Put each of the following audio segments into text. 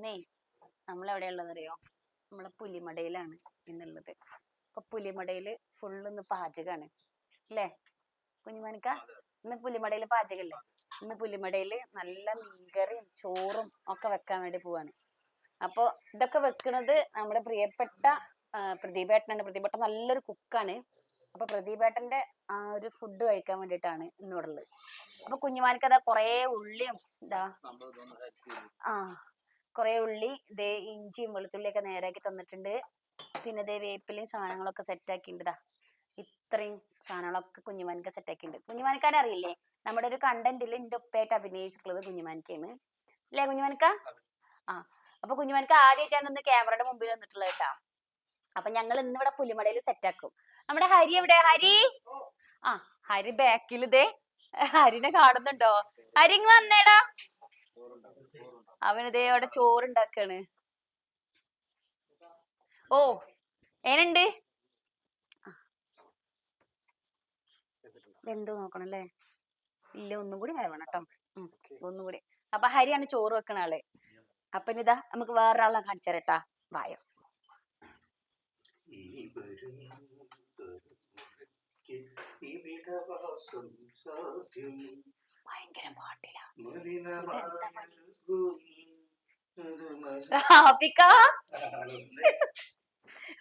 ഇന്നേ നമ്മളെവിടെയുള്ളതറിയോ? നമ്മളെ പുലിമടയിലാണ് ഇന്നുള്ളത്. അപ്പൊ പുലിമടയില് ഫുള്ള് പാചകമാണ് അല്ലേ കുഞ്ഞുമോനിക്ക? ഇന്ന് പുലിമടയില് പാചകല്ലേ? ഇന്ന് പുലിമടയില് നല്ല മീൻകറിയും ചോറും ഒക്കെ വെക്കാൻ വേണ്ടി പോവാണ്. അപ്പൊ ഇതൊക്കെ വെക്കുന്നത് നമ്മുടെ പ്രിയപ്പെട്ട പ്രദീപേട്ടനാണ്. പ്രദീപേട്ടൻ നല്ലൊരു കുക്കാണ്. അപ്പൊ പ്രദീപേട്ടന്റെ ആ ഒരു ഫുഡ് കഴിക്കാൻ വേണ്ടിയിട്ടാണ് ഇന്നിവിടെ ഉള്ളത്. അപ്പൊ കുഞ്ഞുമാനിക്ക് അതാ കൊറേ ഉള്ളിയും ഇതാ കൊറേ ഉള്ളി ഇതേ ഇഞ്ചിയും വെളുത്തുള്ളിയൊക്കെ നേരാക്കി തന്നിട്ടുണ്ട്. പിന്നെ ഇതേ വേപ്പിലയും സാധനങ്ങളൊക്കെ സെറ്റാക്കിണ്ടാ. ഇത്രയും സാധനങ്ങളൊക്കെ കുഞ്ഞുമാനിക്ക സെറ്റാക്കിയിട്ടുണ്ട്. കുഞ്ഞുമാനിക്കാനെ അറിയില്ലേ? നമ്മുടെ ഒരു കണ്ടന്റിൽ എന്റെ ഒപ്പയായിട്ട് അഭിനയിച്ചിട്ടുള്ളത് കുഞ്ഞുമാനിക്കാണ് അല്ലേ കുഞ്ഞുമാനിക്ക? അപ്പൊ കുഞ്ഞുമാനിക്ക ആദ്യമായിട്ടാണ് ഇന്ന് ക്യാമറയുടെ മുമ്പിൽ വന്നിട്ടുള്ളത് കേട്ടാ. അപ്പൊ ഞങ്ങൾ ഇന്നിവിടെ പുലിമടയിൽ സെറ്റാക്കും. നമ്മുടെ ഹരി എവിടെ? ഹരി ഹരി ബാക്കിൽ ഇതേ ഹരിനെ കാണുന്നുണ്ടോ? ഹരി ഇങ്ങ് വന്നേടാ. അവനിതേ അവിടെ ചോറുണ്ടാക്കാണ്. ഏനുണ്ട് എന്തോ നോക്കണം അല്ലേ? ഇല്ല, ഒന്നും കൂടി വേണം കേട്ടോ. ഒന്നും കൂടി. അപ്പൊ ഹരിയാണ് ചോറ് വെക്കണ ആള്. അപ്പൊ ഇതാ നമുക്ക് വേറൊരാളെ കാണിച്ചു തരട്ടാ. വായോ. ഭയങ്കര പാട്ടിലാ.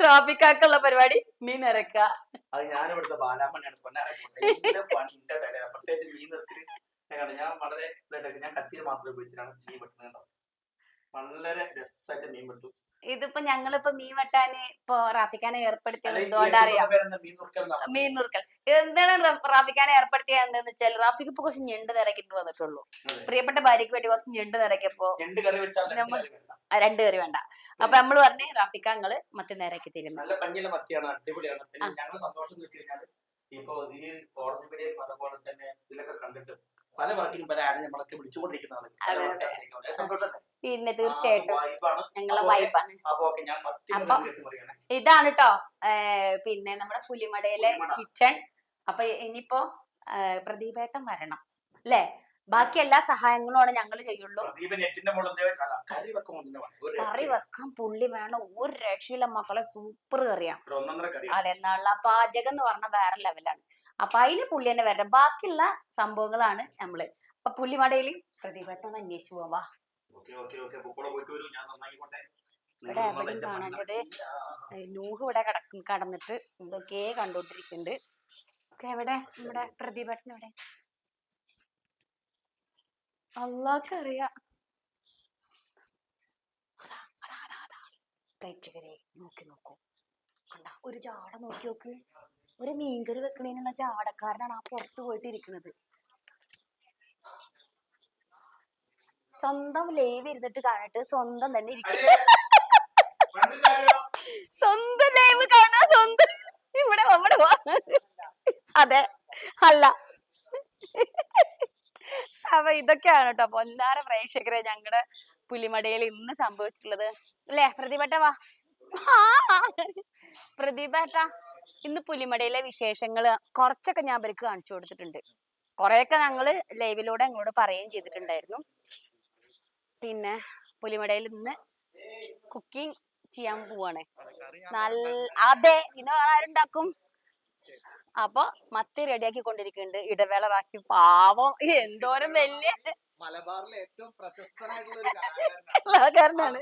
റാഫിക്കുള്ള പരിപാടി മീൻ ഇറക്ക. അത് ഞാനിവിടുത്തെ ബാലാമണിയാണ്. പ്രത്യേകിച്ച് മീൻ നിർത്തി ഞാൻ വളരെ ഇതായിട്ട് ഞാൻ കത്തിയിൽ മാത്രമേ ഉപയോഗിച്ചിട്ടാണ് മീൻ വെട്ടുന്നത്. വളരെ രസമായിട്ട് മീൻ വെട്ടു. ഇതിപ്പോ ഞങ്ങളിപ്പോ മീൻ വെട്ടാന് ഇപ്പൊ റാഫിക്കാനെ ഏർപ്പെടുത്തിയത് എന്തുകൊണ്ടറിയാം? മീൻ നുറുക്കൽ. എന്താണ് റാഫിക്കാനെ ഏർപ്പെടുത്തിയത് എന്താന്ന് വെച്ചാൽ റാഫിക്ക് ഇപ്പൊ കുറച്ച് ഞണ്ട് നിറക്കിട്ട് വന്നിട്ടുള്ളൂ. പ്രിയപ്പെട്ട ഭാര്യക്ക് വേണ്ടി കുറച്ച് ഞണ്ട് നിറക്കിയപ്പോ 2 കറി വേണ്ട. അപ്പൊ നമ്മള് പറഞ്ഞ് റാഫിക്ക ഞങ്ങള് മത്തി നേരാക്കി തരുന്നു. നല്ല പഞ്ഞിയുള്ള മത്തിയാണ്, അടിപൊളിയാണ്. പിന്നെ ഞങ്ങള് സന്തോഷം എന്ന് വെച്ച് കഴിഞ്ഞാല് ഇപ്പൊ ഈ കോടതി മീഡിയയും അതുപോലെ തന്നെ ഇതിലൊക്കെ കണ്ടിട്ട് പല വർക്കിനും പല ആരും നമ്മളൊക്കെ വിളിച്ചുകൊണ്ടിരിക്കുന്നതാണ്. പിന്നെ തീർച്ചയായിട്ടും ഞങ്ങളെ വൈബാണ്. അപ്പൊ ഇതാണ് കേട്ടോ പിന്നെ നമ്മുടെ പുലിമടയിലെ കിച്ചൺ. അപ്പൊ ഇനിയിപ്പോ പ്രദീപേട്ടൻ വരണം അല്ലേ? ബാക്കി എല്ലാ സഹായങ്ങളുമാണ് ഞങ്ങൾ ചെയ്യുള്ളൂ. കറി വെക്കാൻ പുള്ളി വേണം, ഒരു രക്ഷയില്ല മക്കളെ. സൂപ്പർ കറിയാണ്. അതെ, എന്നുള്ള പാചകം എന്ന് പറഞ്ഞാൽ വേറെ ലെവലാണ്. അപ്പൊ അതിന് പുള്ളി തന്നെ വരണം. ബാക്കിയുള്ള സംഭവങ്ങളാണ് നമ്മള്. അപ്പൊ പുലിമടയിൽ പ്രദീപേട്ടൻ അന്വേഷിച്ചു പോവാ. ഇവിടെ എവിടെയും കാണാഞ്ഞത് നൂഹ് ഇവിടെ കടന്നിട്ട് എന്തൊക്കെ കണ്ടോണ്ടിരിക്കുന്നുണ്ട്. എവിടെ നമ്മുടെ പ്രദീപേട്ടൻ? എവിടെ? അള്ളാഹ്ക്കറിയാം. പ്രേക്ഷകരെ നോക്കി നോക്കൂ, കണ്ട ഒരു ജാട നോക്കി നോക്ക്. ഒരു മീൻകറി വെക്കണേനുള്ള ജാടക്കാരനാണ് ആ പുറത്ത് പോയിട്ട് ഇരിക്കുന്നത്. സ്വന്തം ലൈവ് ഇരുന്നിട്ട് കാണിട്ട് സ്വന്തം തന്നെ ഇരിക്കും. സ്വന്തം ലൈവ് കാണാ, സ്വന്തം ഇവിടെ അതെ അല്ല. അപ്പൊ ഇതൊക്കെയാണ് കേട്ടോ പൊന്നാര പ്രേക്ഷകരെ ഞങ്ങളുടെ പുലിമടയിൽ ഇന്ന് സംഭവിച്ചിട്ടുള്ളത് അല്ലേ? പ്രദീപേട്ട വാ. പ്രദീപേട്ട, ഇന്ന് പുലിമടയിലെ വിശേഷങ്ങള് കുറച്ചൊക്കെ ഞാൻ അവർക്ക് കാണിച്ചു കൊടുത്തിട്ടുണ്ട്. കുറെയൊക്കെ ഞങ്ങള് ലൈവിലൂടെ അങ്ങോട്ട് പറയുകയും ചെയ്തിട്ടുണ്ടായിരുന്നു. പിന്നെ പുലിമടയിൽ ഇന്ന് കുക്കിംഗ് ചെയ്യാൻ പോവാണ്. അതെ, പിന്നെ വേറെ ആരുണ്ടാക്കും? അപ്പൊ മത്തി റെഡിയാക്കി കൊണ്ടിരിക്കുന്നുണ്ട്. ഇടവേളറാക്കി. പാവം, എന്തോരം വലിയ മലബാറിലെ ഏറ്റവും പ്രശസ്തനായിട്ടുള്ള കലാകാരനാണ്.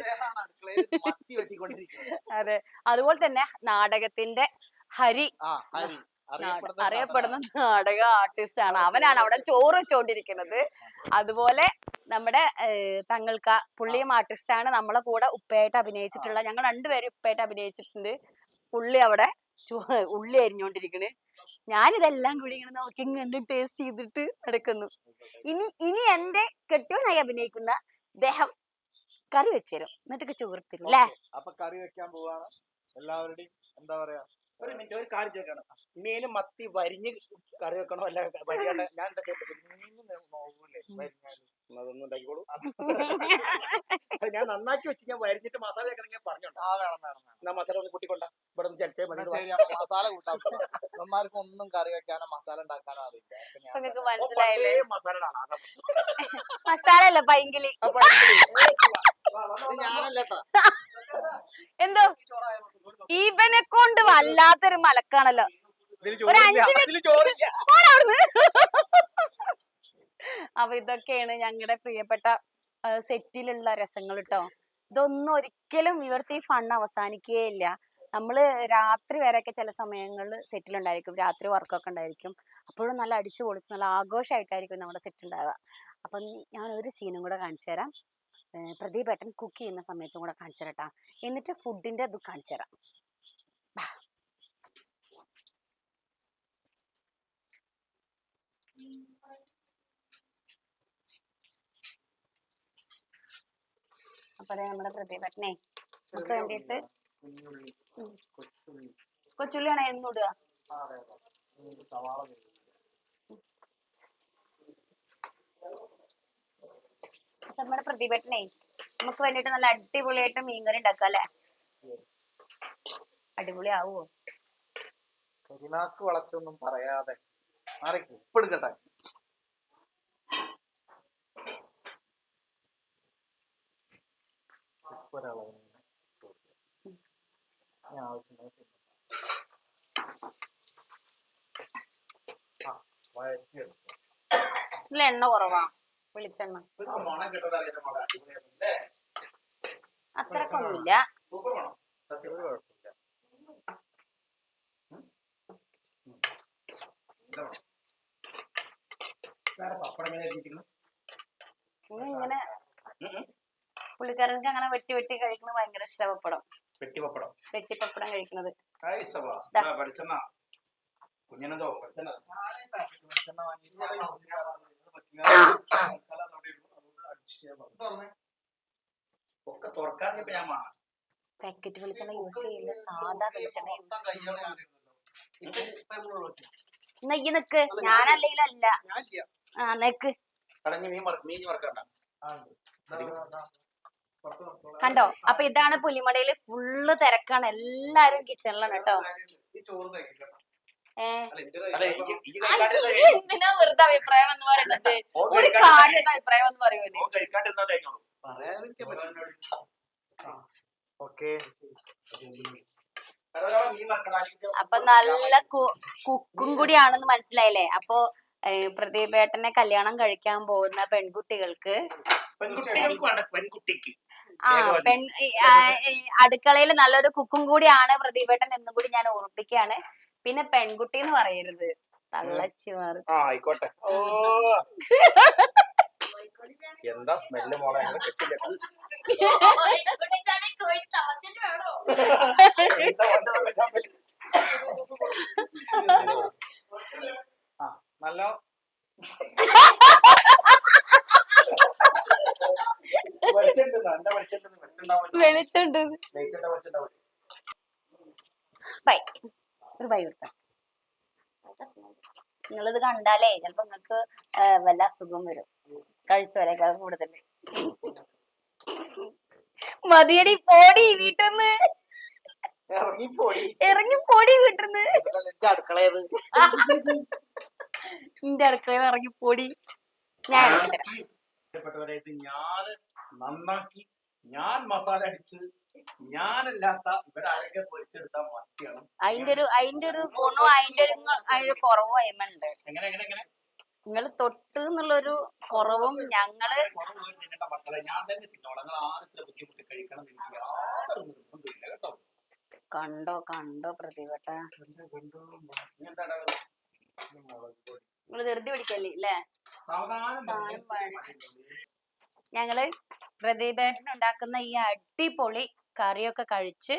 അതെ, അതുപോലെ തന്നെ നാടകത്തിന്റെ ഹരി അറിയപ്പെടുന്ന നാടക ആർട്ടിസ്റ്റ് ആണ്. അവനാണ് അവിടെ ചോറ് വെച്ചോണ്ടിരിക്കുന്നത്. അതുപോലെ നമ്മുടെ തങ്ങൾക്ക് പുള്ളിയും ആർട്ടിസ്റ്റ് ആണ്. നമ്മളെ കൂടെ ഉപ്പയായിട്ട് അഭിനയിച്ചിട്ടുള്ള, ഞങ്ങൾ രണ്ടുപേരും ഉപ്പയായിട്ട് അഭിനയിച്ചിട്ടുണ്ട്. പുള്ളി അവിടെ ഉള്ളി അരിഞ്ഞോണ്ടിരിക്കണ്. ഞാനിതെല്ലാം കൂടി ഇങ്ങനെ നോക്കി കണ്ട് ടേസ്റ്റ് ചെയ്തിട്ട് നടക്കുന്നു. ഇനി എന്റെ കെട്ടിയോനായി അഭിനയിക്കുന്ന ദേഹം കറി വെച്ചുതരും, എന്നിട്ടൊക്കെ ചോർത്തിരും അല്ലേ? അപ്പൊ കറി വെക്കാൻ പോവാണ്. എല്ലാവരുടെയും എന്താ പറയാ, ഒരു മിനിറ്റ്, ഒരു കാര്യം ചോദിക്കണം. മീനും മത്തി വരിഞ്ഞ് കറി വെക്കണോ അല്ല വരിയാണ്ട്? ഞാൻ അതൊന്നും ഉണ്ടാക്കിക്കോളൂ. ഞാൻ നന്നാക്കി വെച്ച് ഞാൻ വരിഞ്ഞിട്ട് മസാല വെക്കണമെങ്കിൽ പറഞ്ഞോട്ടോ. എന്നാ മസാല ഒന്ന് കൂട്ടിക്കൊണ്ട ഇവിടെ ഒന്ന് ചലിച്ചേ മതി. മസാല കൂട്ടാൻ നമ്മാർക്കും ഒന്നും കറി വെക്കാനോ മസാല ഉണ്ടാക്കാനോ അറിയില്ല. മനസ്സിലായില്ലേ? മസാല മസാല അല്ല പൈങ്കിളി. ഞാനല്ലേട്ടാ. എന്തോ ഇവനെ കൊണ്ട് വല്ലാത്തൊരു മലക്കാണല്ലോ. ഒരു 5 മിനിറ്റ് പോടാ അവിടുന്ന്. അപ്പൊ ഇതൊക്കെയാണ് ഞങ്ങളുടെ പ്രിയപ്പെട്ട സെറ്റിലുള്ള രസങ്ങൾ കേട്ടോ. ഇതൊന്നും ഒരിക്കലും ഇവിടുത്തെ ഈ ഫൺ അവസാനിക്കുകയില്ല. നമ്മള് രാത്രി വരെയൊക്കെ ചില സമയങ്ങളിൽ സെറ്റിലുണ്ടായിരിക്കും, രാത്രി വർക്കൊക്കെ ഉണ്ടായിരിക്കും. അപ്പോഴും നല്ല അടിച്ചു പൊളിച്ച് നല്ല ആഘോഷമായിട്ടായിരിക്കും നമ്മുടെ സെറ്റ് ഉണ്ടാവുക. അപ്പം ഞാൻ ഒരു സീനും കൂടെ കാണിച്ചു തരാം. പ്രദീപ് ഏട്ടൻ കുക്ക് ചെയ്യുന്ന സമയത്തും കൂടെ കാണിച്ചു തരട്ടാ. എന്നിട്ട് ഫുഡിന്റെ ഇത് കാണിച്ചു തരാം. അപ്പൊ നമ്മുടെ പ്രദീപ് ഏട്ടനെ നമുക്ക് വേണ്ടിയിട്ട് കൊച്ചുള്ളിയാണോ എന്നിടുക? നമ്മുടെ പ്രതിഭട്ടനെ നമുക്ക് വേണ്ടിട്ട് നല്ല അടിപൊളിയായിട്ട് മീൻകറി ഉണ്ടാക്കാം അല്ലെ? അടിപൊളി ആവുമോ? കരിനാക്ക് വളച്ചൊന്നും പറയാതെ ഉപ്പ് എടുക്കട്ടെ. ഇതിൽ എണ്ണ കുറവാ, വെളിച്ചെണ്ണ അത്രക്കൊന്നുമില്ല. ഇങ്ങനെ പുള്ളിക്കാരൻക്ക് അങ്ങനെ വെട്ടി വെട്ടി കഴിക്കുന്നത് ഭയങ്കര ഇഷ്ടം. പപ്പടം വെട്ടിപ്പപ്പടം കഴിക്കുന്നത്. പാക്കറ്റ് വെളിച്ചെണ്ണ യൂസ് ചെയ്യില്ല, സാധാ വെളിച്ചെണ്ണ യൂസ് നിക്ക്. ഞാനല്ലെങ്കിലല്ല. ആ നിക്ക്. കണ്ടോ? അപ്പൊ ഇതാണ് പുലിമടയില് ഫുള്ള് തിരക്കാണ്, എല്ലാരും കിച്ചണിലാണ് കേട്ടോ. എന്തിനാ വെറുതെ അഭിപ്രായം എന്ന് പറയുന്നത്? ഒരു കാര്യം അഭിപ്രായം എന്ന് പറയുമല്ലോ. അപ്പൊ നല്ല കുക്കും കൂടിയാണെന്ന് മനസ്സിലായില്ലേ? അപ്പൊ പ്രദീപേട്ടനെ കല്യാണം കഴിക്കാൻ പോകുന്ന പെൺകുട്ടികൾക്ക് അടുക്കളയിൽ നല്ലൊരു കുക്കും കൂടിയാണ് പ്രദീപേട്ടൻ എന്നും കൂടി ഞാൻ ഓർമ്മിപ്പിക്കുകയാണ്. പിന്നെ പെൺകുട്ടി എന്ന് പറയരുത്, തള്ളച്ചി മാറി. ആയിക്കോട്ടെ. എന്താ സ്മെല്ല് മോളെ? നല്ല വെളിച്ചുണ്ട്. ബൈ ഒരു ബൈ കൊടുത്ത. നിങ്ങളിത് കണ്ടാലേ ചിലപ്പോ നിങ്ങക്ക് വല്ല അസുഖം വരും, കഴിച്ചവരേക്കാൾ കൂടുതൽ. മതിയടി, പോടി വീട്ടിന്ന്, ഇറങ്ങിപ്പോടി വീട്ടിന്ന്. നിന്റെ അടുക്കളയിൽ ഇറങ്ങിപ്പോടി. ഞാൻ ഞാൻ നന്നാക്കി, ഞാൻ മസാല അടിച്ച്, ഞാനല്ലാത്ത ഇവരാരൊക്കെ പൊരിച്ചെടുത്താൽ മതിയാണ്. അതിന്റെ ഒരു ഗുണവും അതിന്റെ ഒരു കുറവും അയ്മുണ്ട്. നിങ്ങൾ തൊട്ട് എന്നുള്ളൊരു കുറവും ഞങ്ങള് മക്കളെ ഞാൻ തന്നെ തിന്നോളാം. നിങ്ങൾ ആരുടെ ബുദ്ധിമുട്ട് കഴിക്കണം എന്ന് എനിക്ക് യാതൊരു നിർബന്ധമില്ല കേട്ടോ. കണ്ടോ പ്രതിഭട്ട, നിങ്ങൾ ധൃതി പിടിക്കല്ലേ അല്ലേ? ഞങ്ങള് പ്രദീപേട്ടൻ ഉണ്ടാക്കുന്ന ഈ അടിപൊളി കറിയൊക്കെ കഴിച്ച്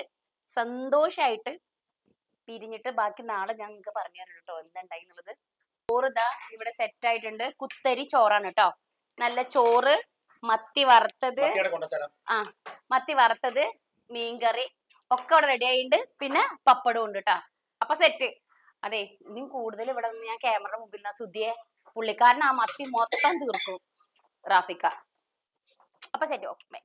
സന്തോഷായിട്ട് പിരിഞ്ഞിട്ട് ബാക്കി നാളെ ഞങ്ങൾക്ക് പറഞ്ഞു തരും കേട്ടോ എന്തുണ്ടായി എന്നുള്ളത്. ചോറ് ഇതാ ഇവിടെ സെറ്റ് ആയിട്ടുണ്ട്. കുത്തരി ചോറാണ് കേട്ടോ. നല്ല ചോറ്, മത്തി വറുത്തത്, മത്തി വറുത്തത്, മീൻകറി ഒക്കെ ഇവിടെ റെഡി ആയിട്ടുണ്ട്. പിന്നെ പപ്പടവും ഉണ്ട് കേട്ടോ. അപ്പൊ സെറ്റ്. അതെ, ഇനിയും കൂടുതൽ ഇവിടെ നിന്ന് ഞാൻ ക്യാമറ മുമ്പിൽ സുധിയെ പുള്ളിക്കാരൻ ആ മത്തി മൊത്തം തീർക്കും റാഫിക്ക. അപ്പൊ സെറ്റ്. ഓക്കെ.